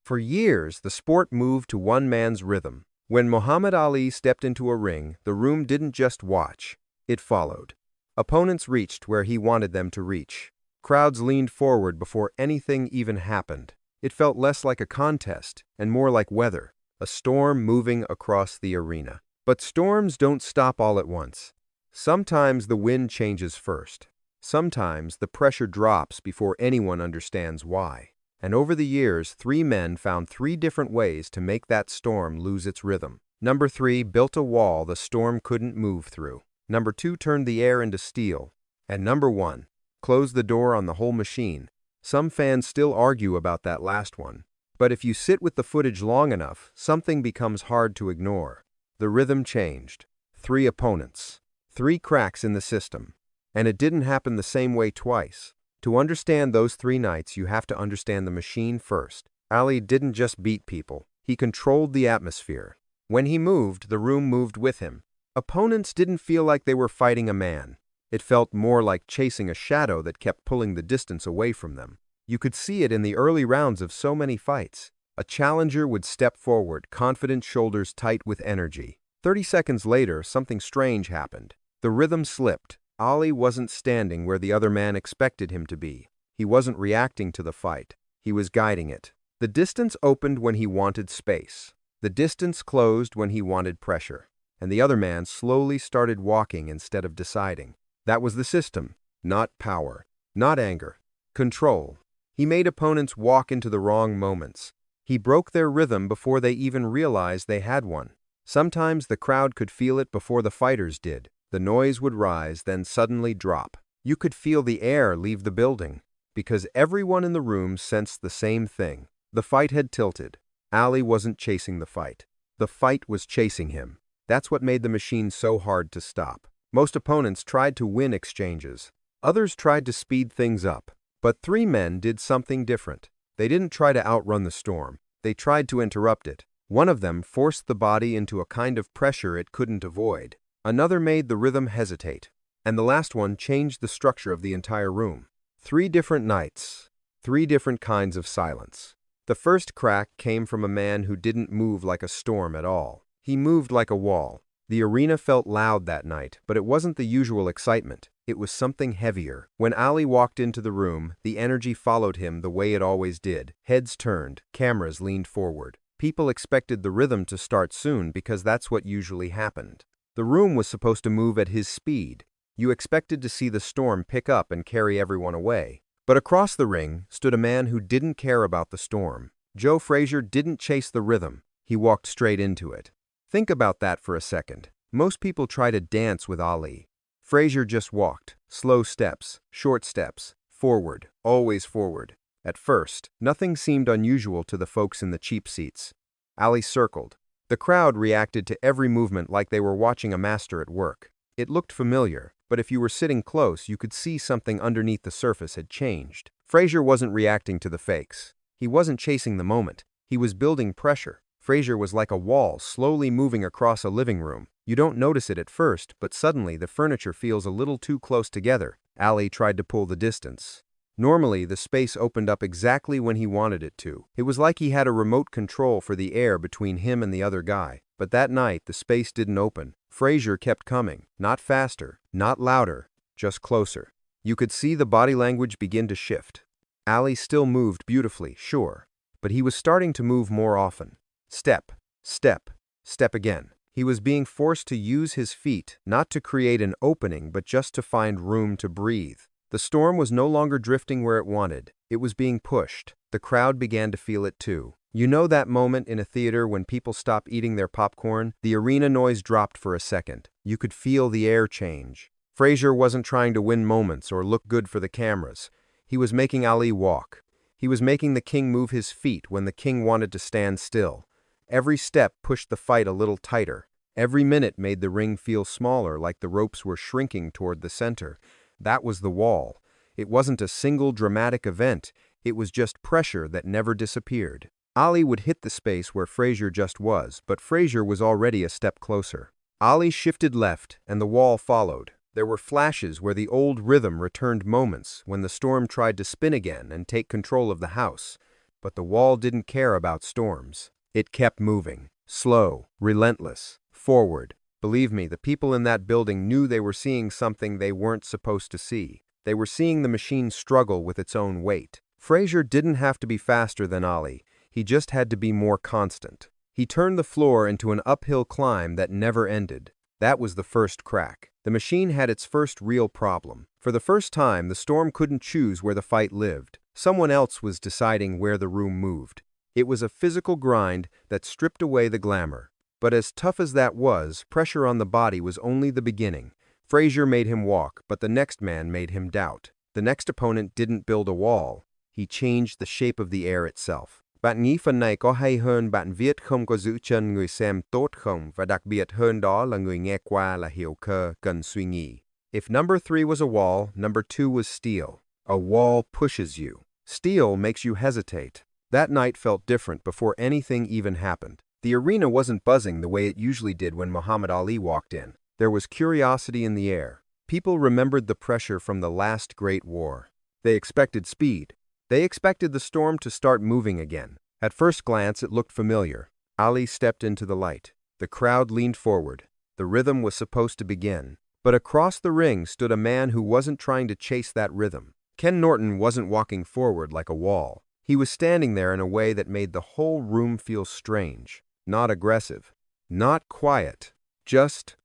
For years, the sport moved to one man's rhythm. When Muhammad Ali stepped into a ring, the room didn't just watch, it followed. Opponents reached where he wanted them to reach. Crowds leaned forward before anything even happened. It felt less like a contest and more like weather, a storm moving across the arena. But storms don't stop all at once. Sometimes the wind changes first. Sometimes the pressure drops before anyone understands why. And over the years, 3 men found 3 different ways to make that storm lose its rhythm. Number 3 built a wall the storm couldn't move through. Number 2 turned the air into steel. And number 1 closed the door on the whole machine. Some fans still argue about that last one. But if you sit with the footage long enough, something becomes hard to ignore. The rhythm changed. 3 opponents. 3 cracks in the system. And it didn't happen the same way twice. To understand those 3 nights, you have to understand the machine first. Ali didn't just beat people. He controlled the atmosphere. When he moved, the room moved with him. Opponents didn't feel like they were fighting a man. It felt more like chasing a shadow that kept pulling the distance away from them. You could see it in the early rounds of so many fights. A challenger would step forward, confident, shoulders tight with energy. 30 seconds later, something strange happened. The rhythm slipped. Ali wasn't standing where the other man expected him to be. He wasn't reacting to the fight. He was guiding it. The distance opened when he wanted space. The distance closed when he wanted pressure. And the other man slowly started walking instead of deciding. That was the system. Not power. Not anger. Control. He made opponents walk into the wrong moments. He broke their rhythm before they even realized they had one. Sometimes the crowd could feel it before the fighters did. The noise would rise, then suddenly drop. You could feel the air leave the building, because everyone in the room sensed the same thing. The fight had tilted. Ali wasn't chasing the fight. The fight was chasing him. That's what made the machine so hard to stop. Most opponents tried to win exchanges. Others tried to speed things up. But 3 men did something different. They didn't try to outrun the storm. They tried to interrupt it. One of them forced the body into a kind of pressure it couldn't avoid. Another made the rhythm hesitate. And the last one changed the structure of the entire room. 3 different nights. 3 different kinds of silence. The first crack came from a man who didn't move like a storm at all. He moved like a wall. The arena felt loud that night, but it wasn't the usual excitement. It was something heavier. When Ali walked into the room, the energy followed him the way it always did. Heads turned, cameras leaned forward. People expected the rhythm to start soon because that's what usually happened. The room was supposed to move at his speed. You expected to see the storm pick up and carry everyone away. But across the ring stood a man who didn't care about the storm. Joe Frazier didn't chase the rhythm. He walked straight into it. Think about that for a second. Most people try to dance with Ali. Frazier just walked. Slow steps, short steps, forward, always forward. At first, nothing seemed unusual to the folks in the cheap seats. Ali circled. The crowd reacted to every movement like they were watching a master at work. It looked familiar, but if you were sitting close, you could see something underneath the surface had changed. Frazier wasn't reacting to the fakes. He wasn't chasing the moment. He was building pressure. Frazier was like a wall slowly moving across a living room. You don't notice it at first, but suddenly the furniture feels a little too close together. Ali tried to pull the distance. Normally, the space opened up exactly when he wanted it to. It was like he had a remote control for the air between him and the other guy. But that night, the space didn't open. Frazier kept coming. Not faster, not louder, just closer. You could see the body language begin to shift. Ali still moved beautifully, sure, but he was starting to move more often. Step, step, step again. He was being forced to use his feet, not to create an opening, but just to find room to breathe. The storm was no longer drifting where it wanted. It was being pushed. The crowd began to feel it too. You know that moment in a theater when people stop eating their popcorn? The arena noise dropped for a second. You could feel the air change. Frazier wasn't trying to win moments or look good for the cameras. He was making Ali walk. He was making the king move his feet when the king wanted to stand still. Every step pushed the fight a little tighter. Every minute made the ring feel smaller, like the ropes were shrinking toward the center. That was the wall. It wasn't a single dramatic event. It was just pressure that never disappeared. Ali would hit the space where Frazier just was, but Frazier was already a step closer. Ali shifted left, and the wall followed. There were flashes where the old rhythm returned, moments when the storm tried to spin again and take control of the house. But the wall didn't care about storms. It kept moving. Slow, relentless, forward. Believe me, the people in that building knew they were seeing something they weren't supposed to see. They were seeing the machine struggle with its own weight. Frazier didn't have to be faster than Ali. He just had to be more constant. He turned the floor into an uphill climb that never ended. That was the first crack. The machine had its first real problem. For the first time, the storm couldn't choose where the fight lived. Someone else was deciding where the room moved. It was a physical grind that stripped away the glamour. But as tough as that was, pressure on the body was only the beginning. Frazier made him walk, but the next man made him doubt. The next opponent didn't build a wall. He changed the shape of the air itself. Bạn nghĩ phần này có hay hơn bạn viết không có giữ chân người xem tốt không, và đặc biệt hơn đó là người nghe qua là hiểu cơ cần suy nghĩ. If number 3 was a wall, number 2 was steel. A wall pushes you. Steel makes you hesitate. That night felt different before anything even happened. The arena wasn't buzzing the way it usually did when Muhammad Ali walked in. There was curiosity in the air. People remembered the pressure from the last great war. They expected speed. They expected the storm to start moving again. At first glance, it looked familiar. Ali stepped into the light. The crowd leaned forward. The rhythm was supposed to begin. But across the ring stood a man who wasn't trying to chase that rhythm. Ken Norton wasn't walking forward like a wall. He was standing there in a way that made the whole room feel strange. Not aggressive. Not quiet. Just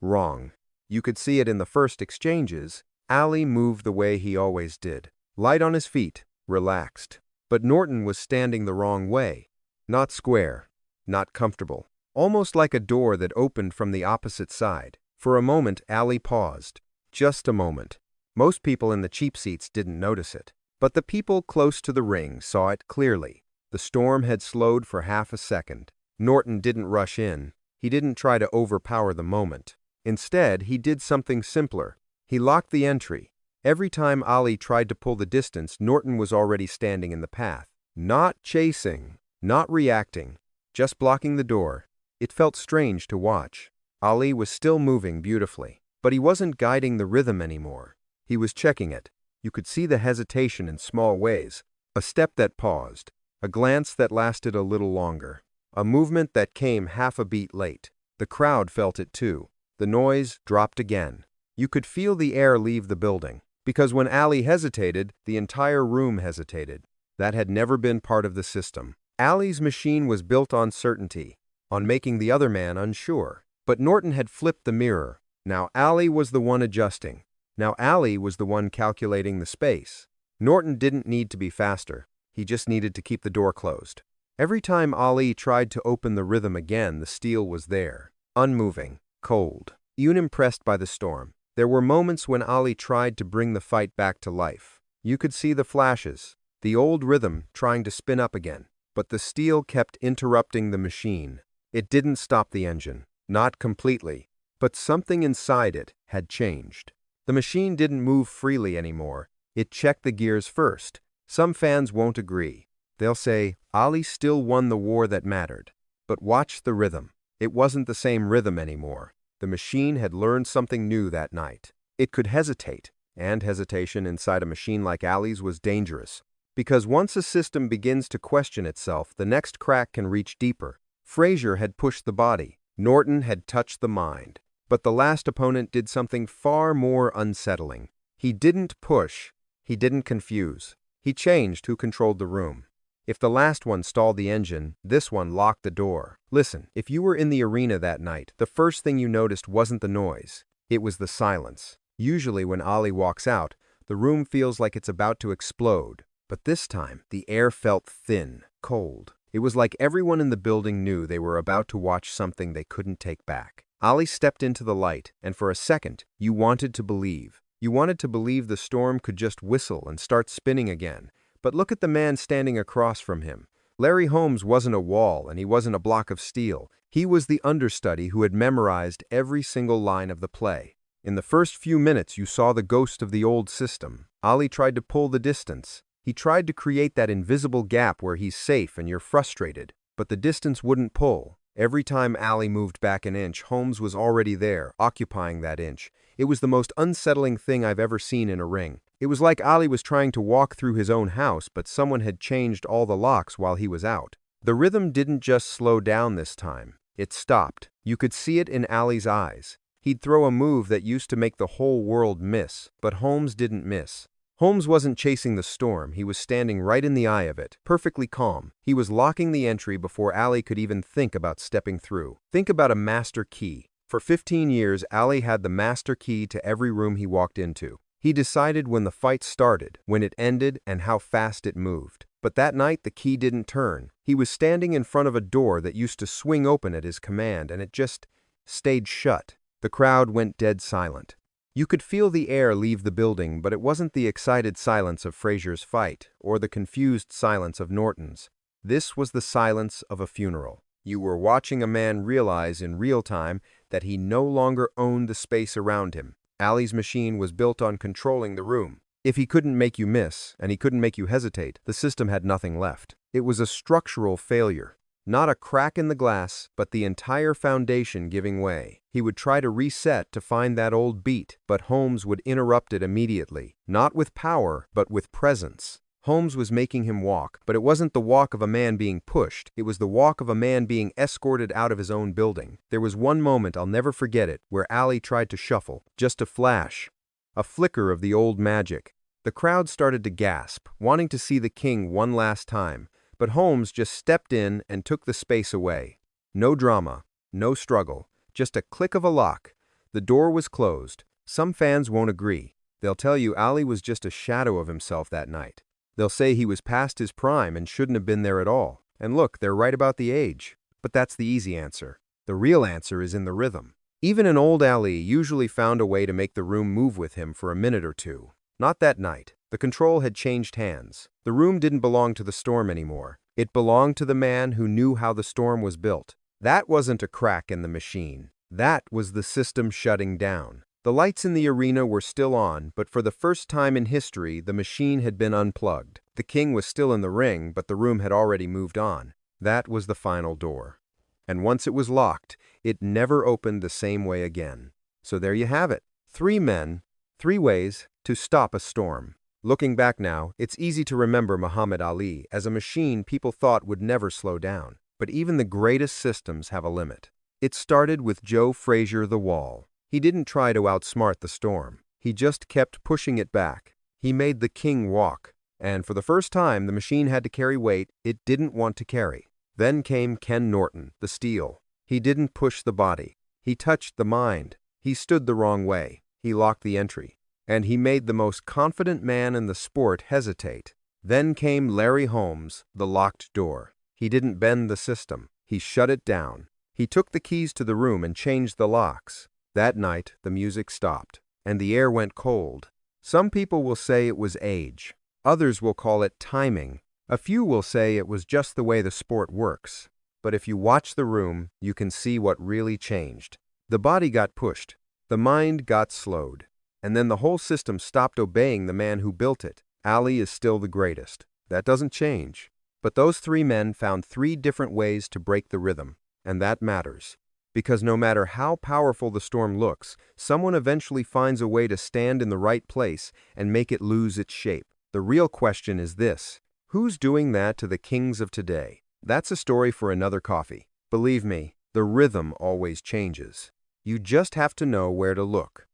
wrong. You could see it in the first exchanges. Ali moved the way he always did. Light on his feet, relaxed. But Norton was standing the wrong way. Not square. Not comfortable. Almost like a door that opened from the opposite side. For a moment, Ali paused. Just a moment. Most people in the cheap seats didn't notice it. But the people close to the ring saw it clearly. The storm had slowed for half a second. Norton didn't rush in. He didn't try to overpower the moment. Instead, he did something simpler. He locked the entry. Every time Ali tried to pull the distance, Norton was already standing in the path. Not chasing, not reacting, just blocking the door. It felt strange to watch. Ali was still moving beautifully, but he wasn't guiding the rhythm anymore. He was checking it. You could see the hesitation in small ways. A step that paused. A glance that lasted a little longer. A movement that came half a beat late. The crowd felt it too. The noise dropped again. You could feel the air leave the building. Because when Ali hesitated, the entire room hesitated. That had never been part of the system. Ali's machine was built on certainty, on making the other man unsure. But Norton had flipped the mirror. Now Ali was the one adjusting. Now Ali was the one calculating the space. Norton didn't need to be faster. He just needed to keep the door closed. Every time Ali tried to open the rhythm again, the steel was there. Unmoving, cold, unimpressed by the storm. There were moments when Ali tried to bring the fight back to life. You could see the flashes, the old rhythm trying to spin up again. But the steel kept interrupting the machine. It didn't stop the engine. Not completely. But something inside it had changed. The machine didn't move freely anymore. It checked the gears first. Some fans won't agree. They'll say, Ali still won the war that mattered. But watch the rhythm. It wasn't the same rhythm anymore. The machine had learned something new that night. It could hesitate, and hesitation inside a machine like Ali's was dangerous. Because once a system begins to question itself, the next crack can reach deeper. Frazier had pushed the body. Norton had touched the mind. But the last opponent did something far more unsettling. He didn't push. He didn't confuse. He changed who controlled the room. If the last one stalled the engine, this one locked the door. Listen, if you were in the arena that night, the first thing you noticed wasn't the noise. It was the silence. Usually when Ali walks out, the room feels like it's about to explode. But this time, the air felt thin, cold. It was like everyone in the building knew they were about to watch something they couldn't take back. Ali stepped into the light, and for a second, you wanted to believe. You wanted to believe the storm could just whistle and start spinning again. But look at the man standing across from him. Larry Holmes wasn't a wall, and he wasn't a block of steel. He was the understudy who had memorized every single line of the play. In the first few minutes, you saw the ghost of the old system. Ali tried to pull the distance. He tried to create that invisible gap where he's safe and you're frustrated. But the distance wouldn't pull. Every time Ali moved back an inch, Holmes was already there, occupying that inch. It was the most unsettling thing I've ever seen in a ring. It was like Ali was trying to walk through his own house, but someone had changed all the locks while he was out. The rhythm didn't just slow down this time. It stopped. You could see it in Ali's eyes. He'd throw a move that used to make the whole world miss, but Holmes didn't miss. Holmes wasn't chasing the storm, he was standing right in the eye of it, perfectly calm. He was locking the entry before Ali could even think about stepping through. Think about a master key. For 15 years, Ali had the master key to every room he walked into. He decided when the fight started, when it ended, and how fast it moved. But that night, the key didn't turn. He was standing in front of a door that used to swing open at his command, and it just stayed shut. The crowd went dead silent. You could feel the air leave the building, but it wasn't the excited silence of Frazier's fight, or the confused silence of Norton's. This was the silence of a funeral. You were watching a man realize in real time that he no longer owned the space around him. Ali's machine was built on controlling the room. If he couldn't make you miss, and he couldn't make you hesitate, the system had nothing left. It was a structural failure. Not a crack in the glass, but the entire foundation giving way. He would try to reset to find that old beat, but Holmes would interrupt it immediately. Not with power, but with presence. Holmes was making him walk, but it wasn't the walk of a man being pushed. It was the walk of a man being escorted out of his own building. There was one moment, I'll never forget it, where Ali tried to shuffle. Just a flash. A flicker of the old magic. The crowd started to gasp, wanting to see the king one last time, but Holmes just stepped in and took the space away. No drama, no struggle, just a click of a lock. The door was closed. Some fans won't agree. They'll tell you Ali was just a shadow of himself that night. They'll say he was past his prime and shouldn't have been there at all. And look, they're right about the age. But that's the easy answer. The real answer is in the rhythm. Even an old Ali usually found a way to make the room move with him for a minute or two. Not that night. The control had changed hands. The room didn't belong to the storm anymore. It belonged to the man who knew how the storm was built. That wasn't a crack in the machine. That was the system shutting down. The lights in the arena were still on, but for the first time in history, the machine had been unplugged. The king was still in the ring, but the room had already moved on. That was the final door. And once it was locked, it never opened the same way again. So there you have it. 3 men, 3 ways to stop a storm. Looking back now, it's easy to remember Muhammad Ali as a machine people thought would never slow down. But even the greatest systems have a limit. It started with Joe Frazier the Wall. He didn't try to outsmart the storm. He just kept pushing it back. He made the king walk. And for the first time, the machine had to carry weight it didn't want to carry. Then came Ken Norton, the steel. He didn't push the body. He touched the mind. He stood the wrong way. He locked the entry. And he made the most confident man in the sport hesitate. Then came Larry Holmes, the locked door. He didn't bend the system. He shut it down. He took the keys to the room and changed the locks. That night, the music stopped, and the air went cold. Some people will say it was age. Others will call it timing. A few will say it was just the way the sport works. But if you watch the room, you can see what really changed. The body got pushed. The mind got slowed. And then the whole system stopped obeying the man who built it. Ali is still the greatest. That doesn't change. But those 3 men found 3 different ways to break the rhythm. And that matters. Because no matter how powerful the storm looks, someone eventually finds a way to stand in the right place and make it lose its shape. The real question is this: who's doing that to the kings of today? That's a story for another coffee. Believe me, the rhythm always changes. You just have to know where to look.